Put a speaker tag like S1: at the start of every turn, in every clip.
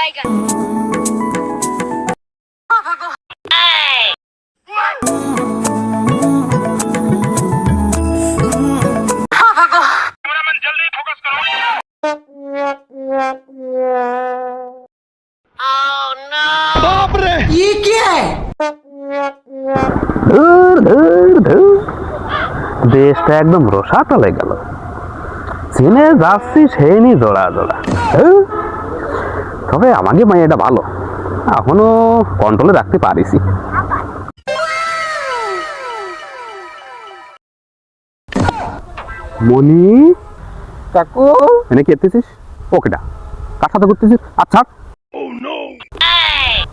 S1: ये क्या है?
S2: দেশটা একদম রসাতলে গেল। চীনে যাচ্ছি সেই নি জোড়া জোড়া। তবে আমাকে মাইয়াটা ভালো, এখনো কন্ট্রোলে রাখতে পারিছি। মনি
S1: কাকু
S2: এনে কি এতেছিস? ওকেটা কার সাথে ঘুরতেছিস? আচ্ছা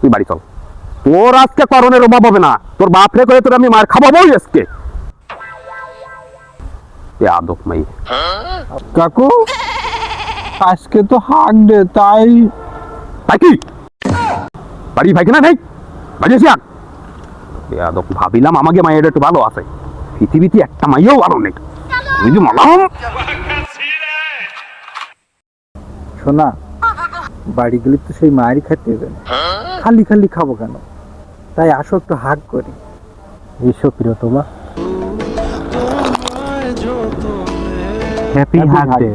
S2: তুই বাড়ি চল, তোর আজকে করণের অভাব হবে না। তোর বাপ রে করে তোর আমি মার খাওয়াবোই আজকে। আদব মাই
S1: কাকু আজকে তো হাক ডে, তাই
S2: কি বাড়ি ভাই কিনা নেই বাড়ি আসি। আদব ভাবিলাম আমাকে মাইয়াটা একটু ভালো আছে, পৃথিবীতে একটা মাইয়াও ভালো নেই। তুই যে মালাম
S1: শোনা, বাড়ি গেলে তো সেই মায়েরই খেতে হবে, খালি খালি খাবো কেন? তাই আসো একটু হাক করি। এসো প্রিয়তমা, হ্যাপি হাক ডে।